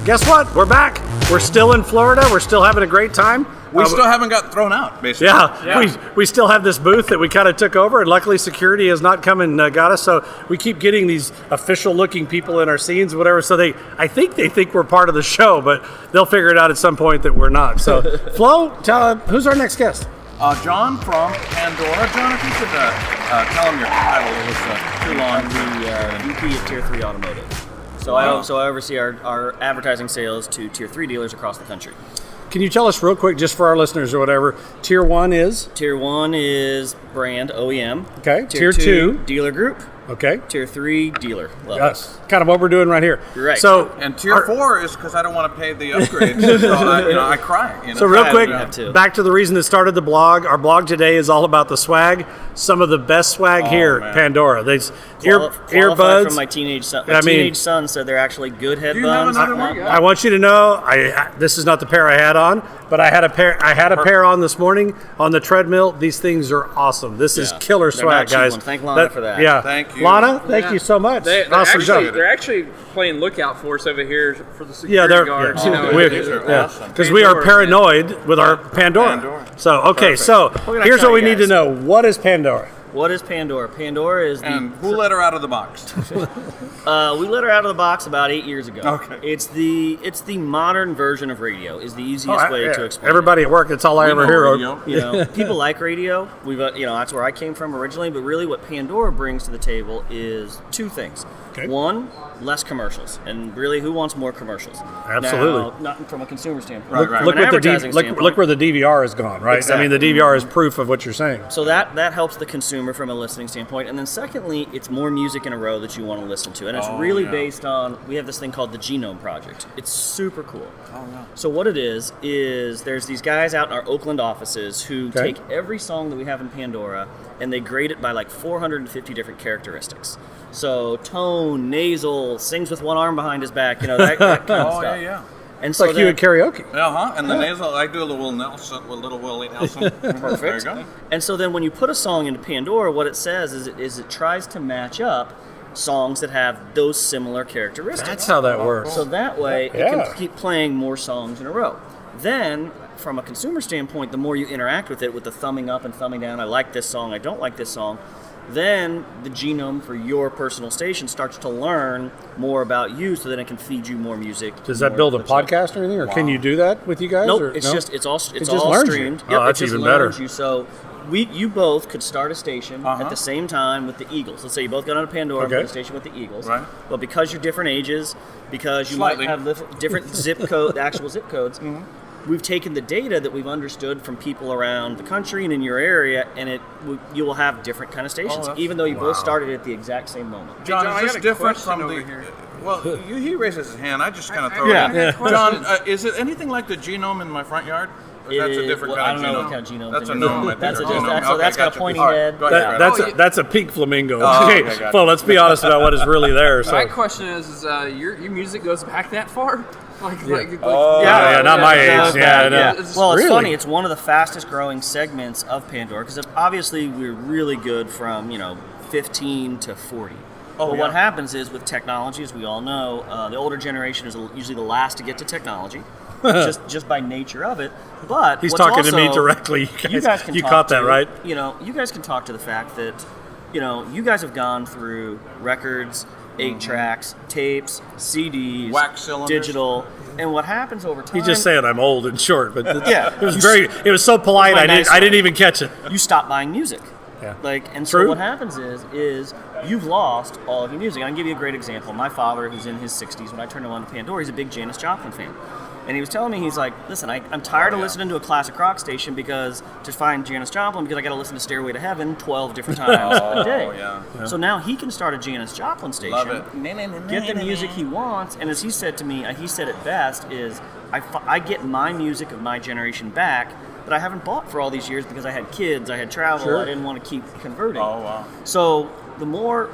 guess what? We're back. We're still in Florida. We're still having a great time. We still haven't got thrown out, basically. Yeah. We still have this booth that we kind of took over, and luckily security has not come and got us. So we keep getting these official-looking people in our scenes, whatever. So I think they think we're part of the show, but they'll figure it out at some point that we're not. So, Flo, who's our next guest? John from Pandora. John, if you could tell him your title. It was too long. I'm the VP of Tier 3 Automotive. So I oversee our advertising sales to Tier 3 dealers across the country. Can you tell us real quick, just for our listeners or whatever, Tier 1 is? Tier 1 is brand, OEM. Okay. Tier 2, dealer group. Okay. Tier 3, dealer level. Yes. Kind of what we're doing right here. Right. So, and Tier 4 is because I don't want to pay the upgrades. So I cry. So real quick, back to the reason that started the blog. Our blog today is all about the swag. Some of the best swag here at Pandora. Earbuds. From my teenage son. My teenage son said they're actually good headphones. I want you to know, this is not the pair I had on, but I had a pair on this morning on the treadmill. These things are awesome. This is killer swag, guys. Thank Lana for that. Yeah. Thank you. Lana, thank you so much. They're actually playing lookout for us over here for the security guards. Because we are paranoid with our Pandora. So, okay, so here's what we need to know. What is Pandora? What is Pandora? Pandora is the... And who let her out of the box? We let her out of the box about 8 years ago. Okay. It's the modern version of radio. Is the easiest way to explain. Everybody at work, that's all I ever hear. You know, people like radio. We've that's where I came from originally. But really, what Pandora brings to the table is two things. Okay. One, less commercials, and really, who wants more commercials? Absolutely. Now, not from a consumer standpoint. Look where the DVR has gone, right? Exactly. I mean, the DVR is proof of what you're saying. So that helps the consumer from a listening standpoint. And then secondly, it's more music in a row that you want to listen to. And it's really based on, we have this thing called the Genome Project. It's super cool. Oh, no. So what it is there's these guys out in our Oakland offices who take every song that we have in Pandora and they grade it by like 450 different characteristics. So tone, nasal, sings with one arm behind his back, that kind of stuff. Yeah. And it's like you at karaoke. And the nasal, I do a little Little Willie Nelson. Perfect. There you go. And so then when you put a song into Pandora, what it says is it tries to match up songs that have those similar characteristics. That's how that works. So that way it can keep playing more songs in a row. Then, from a consumer standpoint, the more you interact with it, with the thumbing up and thumbing down, I like this song, I don't like this song, then the genome for your personal station starts to learn more about you, so then it can feed you more music. Does that build a podcast or anything, or can you do that with you guys? Nope, it's all streamed. Oh, that's even better. So you both could start a station at the same time with the Eagles. Let's say you both got on a Pandora and put a station with the Eagles. Right. But because you're different ages, because you might have different actual zip codes, we've taken the data that we've understood from people around the country and in your area, and you will have different kind of stations, even though you both started at the exact same moment. John, is this different from the... Well, he raises his hand. I just kind of throw it in. John, is it anything like the genome in my front yard? That's a different kind of genome. I don't know what kind of genome. That's a gnome. That's got a pointing head. That's a pink flamingo. Well, let's be honest about what is really there. So. My question is your music goes back that far? Not my age. Well, it's funny. It's one of the fastest growing segments of Pandora because obviously we're really good from 15 to 40. But what happens is with technology, as we all know, the older generation is usually the last to get to technology, just by nature of it. But he's talking to me directly. You guys can caught that, right? You guys can talk to the fact that you guys have gone through records, 8-tracks, tapes, CDs, wax cylinders, digital, and what happens over time? He's just saying I'm old and short, but it was so polite. I didn't even catch it. You stop buying music. Yeah. So what happens is you've lost all of your music. I can give you a great example. My father, who's in his 60s, when I turned him on to Pandora, he's a big Janis Joplin fan. And he was telling me, he's like, listen, I'm tired of listening to a classic rock station to find Janis Joplin because I got to listen to Stairway to Heaven 12 different times a day. So now he can start a Janis Joplin station, get the music he wants, and as he said to me, he said it best, is I get my music of my generation back that I haven't bought for all these years because I had kids, I had travel, I didn't want to keep converting. Oh, wow. So the more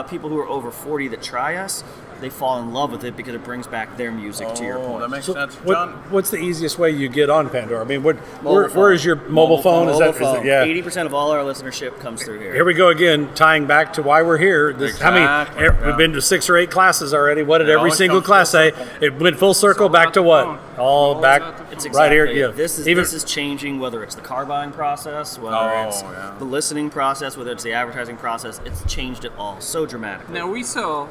people who are over 40 that try us, they fall in love with it because it brings back their music. To your point, that makes sense. What's the easiest way you get on Pandora? I mean, where is your mobile phone? Is that 80% of all our listenership comes through here. Here we go again, tying back to why we're here. We've been to 6 or 8 classes already. What did every single class say? It went full circle back to what? All back right here. Yeah. This is changing, whether it's the car buying process, whether it's the listening process, whether it's the advertising process. It's changed it all so dramatically. Now we sell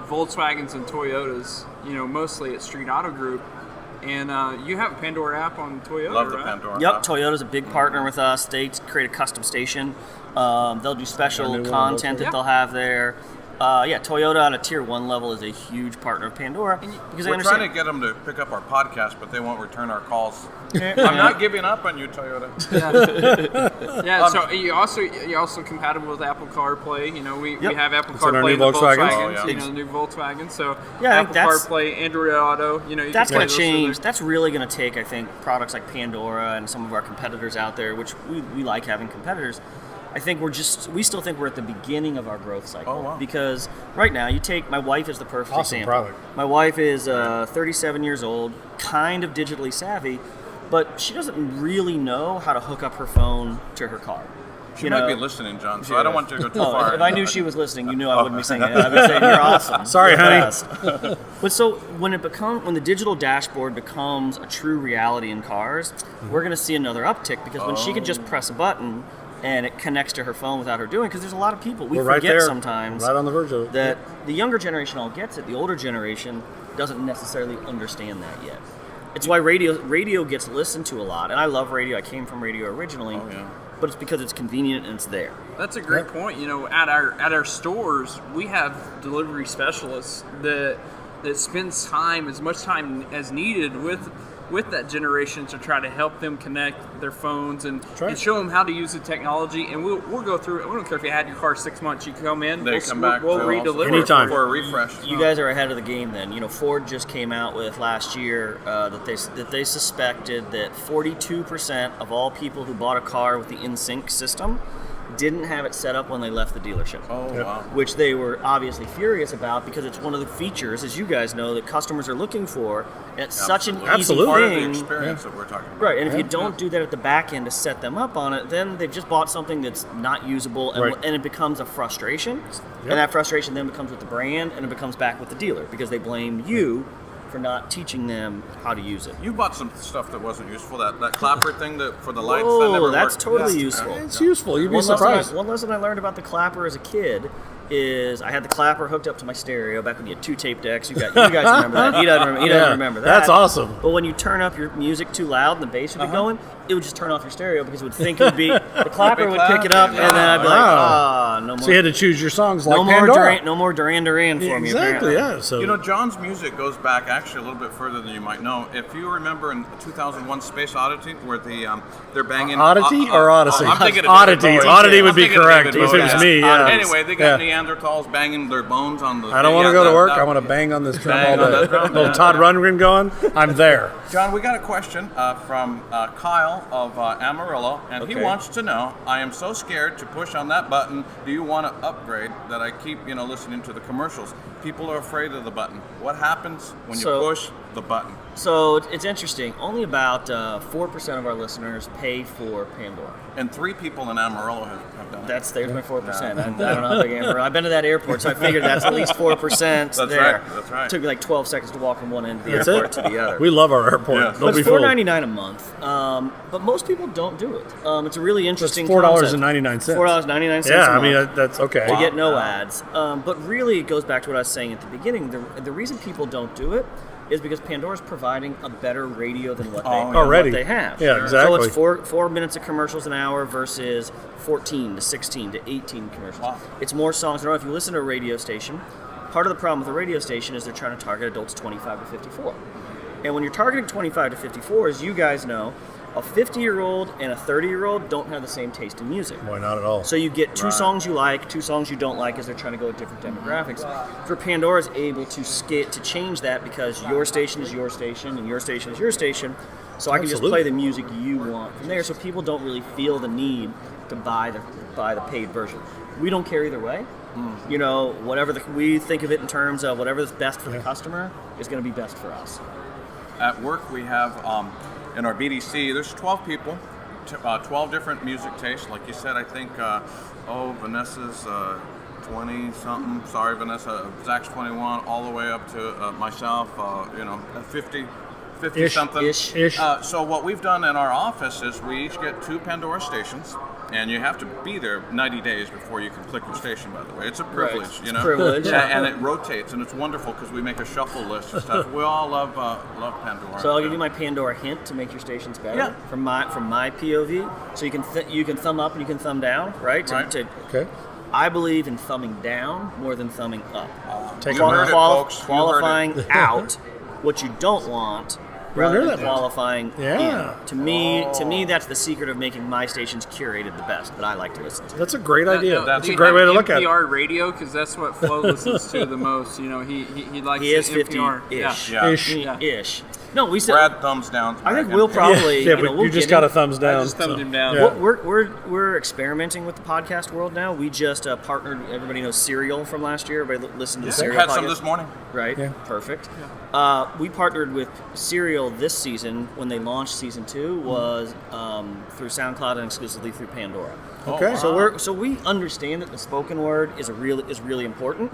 Volkswagens and Toyotas, mostly at Street Auto Group. And you have a Pandora app on Toyota, Love the right? Pandora Yep, app. Toyota's a big partner with us. They create a custom station. They'll do special content that they'll have there. Toyota on a tier 1 level is a huge partner of Pandora because We're trying to get them to pick up our podcast, but they won't return our calls. I'm not giving up on you, Toyota. So you're also compatible with Apple CarPlay. We have Apple CarPlay in the Volkswagens. the new Volkswagen. So Yeah, Apple CarPlay, Android Auto. You that's can going to change. That's really going to take, I think, products like Pandora and some of our competitors out there, which we like having competitors. I think we still think we're at the beginning of our growth cycle. Oh, wow. Because right now, you take, my wife is the perfect Awesome example. product. My wife is 37 years old, kind of digitally savvy, but she doesn't really know how to hook up her phone to her car. She might be listening, John, so I don't want you to go too far. If I knew she was listening, I wouldn't be saying it. I would say, you're awesome. Sorry, You're honey. the best. But so when the digital dashboard becomes a true reality in cars, we're going to see another uptick because when she can just press a button and it connects to her phone without her doing, because there's a lot of people we We're right forget there, sometimes right on the verge of it. that the younger generation all gets it. The older generation doesn't necessarily understand that yet. It's why radio gets listened to a lot, and I love radio. I came from radio originally, but it's because it's convenient and it's there. That's a great point. At our stores, we have delivery specialists that spends time, as much time as needed with that generation to try to help them connect their phones and show them how to use the technology. And we'll go through it. We don't care if you had your car 6 months. You come in, we'll redeliver Anytime. For a refresh. You guys are ahead of the game then. Ford just came out with last year that they suspected that 42% of all people who bought a car with the InSync system didn't have it set up when they left the dealership. Oh, wow. Which they were obviously furious about because it's one of the features, as you guys know, that customers are looking for. And it's such an easy Part of the thing. experience that we're talking about. Right, and if you don't do that at the back end to set them up on it, then they've just bought something that's not usable, and it becomes a frustration. And that frustration then becomes with the brand, and it becomes back with the dealer because they blame you for not teaching them how to use it. You bought some stuff that wasn't useful. That clapper thing for the lights that Oh, never that's worked. totally useful. It's useful. You'd be surprised. One lesson I learned about the clapper as a kid is I had the clapper hooked up to my stereo back when you had 2 tape decks. You guys remember that. He doesn't remember that. That's awesome. But when you turn up your music too loud and the bass would be going, it would just turn off your stereo because it would think it would be the clapper would pick it up, and then I'd be like, no more. So you had to choose your songs like no more Pandora. no more Duran Duran for me. Exactly. apparently. Yeah. So John's music goes back actually a little bit further than you might know. If you remember in 2001 Space Oddity, where they're banging Oddity or Odyssey? I'm thinking of Oddity. David Bowie. Oddity would I'm be thinking of correct David if it Bowie. was me. Yeah. Anyway, they got Neanderthals banging their bones on the. I don't want to go to work. I want to bang on this drum all day. Little Todd Rundgren going. I'm there. John, we got a question from Kyle of Amarillo, and he wants to know, I am so scared to push on that button. Do you want to upgrade that I keep, listening to the commercials? People are afraid of the button. What happens when you push the button? So it's interesting. Only about 4% of our listeners pay for Pandora. And 3 people in Amarillo have done it. There's my 4%. I don't know how big Amarillo. I've been to that airport, so I figured that's at least 4% That's there. That's right. It took me like 12 seconds to walk from one end of the airport to the other. We love our airport. Yeah. Don't But be it's fooled. $4.99 a month. But most people don't do it. It's a really interesting $4.99. $4.99 Yeah, a I mean month that's okay. to get no ads. But really, it goes back to what I was saying at the beginning. The reason people don't do it is because Pandora's providing a better radio than what they have. Yeah, exactly. So it's 4 minutes of commercials an hour versus 14 to 16 to 18 commercials. Wow. It's more songs. If you listen to a radio station, part of the problem with a radio station is they're trying to target adults 25 to 54. And when you're targeting 25 to 54, as you guys know, a 50-year-old and a 30-year-old don't have the same taste in music. Why not at all? So you get 2 songs you like, 2 songs you don't like, as they're trying to go with different demographics. For Pandora's able to change that because your station is your station and your station is your station. So I can just play the music you want from there. So people don't really feel the need to buy the paid version. We don't care either way. You know, whatever we think of it in terms of whatever is best for the customer is going to be best for us. At work, we have in our BDC, there's 12 people, 12 different music tastes. Like you said, I think, Vanessa's 20 something. Sorry, Vanessa. Zach's 21, all the way up to myself. 50 something. Ish. So what we've done in our office is we each get 2 Pandora stations, and you have to be there 90 days before you can click your station. By the way, it's a privilege, Right. you know. Privilege. And it rotates, and it's wonderful because we make a shuffle list and stuff. We all love Pandora. So I'll give you my Pandora hint to make your stations better. Yeah. From my POV, so you can thumb up and you can thumb down, right? Right. Okay. I believe in thumbing down more than thumbing up. Take You a heard it, folks. You heard it. Qualifying out what you don't want rather hear than that. qualifying Yeah. in. To me, that's the secret of making my stations curated the best that I like to listen to. That's a great idea. that's That's a great way to look at it. NPR radio, because that's what Flo listens to the most. You know, he likes He is the NPR. 50-ish. Yeah. Ish. Yeah. Ish. No, we still. Brad thumbs down. I think we'll probably. Yeah, you know, but we'll you just get got a in- thumbs down. I just thumbed him down. Yeah. We're experimenting with the podcast world now. We just partnered. Everybody knows Serial from last year. Everybody listened to the Serial Had podcast. some this morning. Right. Yeah. Perfect. We partnered with Serial this season when they launched season 2 was through SoundCloud and exclusively through Pandora. Okay. So we understand that the spoken word is really important.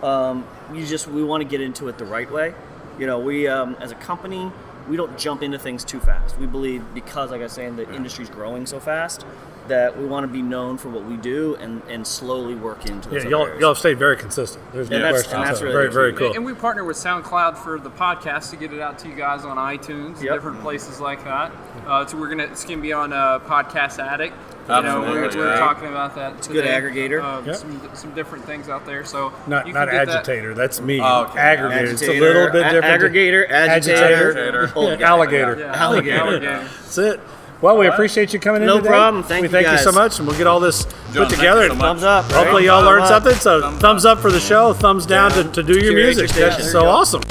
We want to get into it the right way. You know, we as a company, we don't jump into things too fast. We believe because, like I was saying, the industry's growing so fast that we want to be known for what we do and slowly work into those Yeah, other areas. y'all have stayed very consistent. There's no that's- question. and that's So really very key. cool. And we partner with SoundCloud for the podcast to get it out to you guys on iTunes, Yep. different places like that. So it's gonna be on Podcast Addict. Absolutely, We're yeah. talking about that today. good aggregator. Yep. Some different things out there. So Not you can get that. agitator. That's me. Oh, okay. Aggregator. It's a little bit different. Aggregator, agitator, Agitator. old guy. Alligator. Yeah. Alligator. That's it. Well, we appreciate you coming in No today. problem. Thank we you, thank you so guys. much, and we'll get all this John, put thank together. you so And much. Thumbs up. hopefully, right? y'all learned Thumbs up. something. So, thumbs up for the show. Thumbs down to do your Curate your music. station. That's so awesome.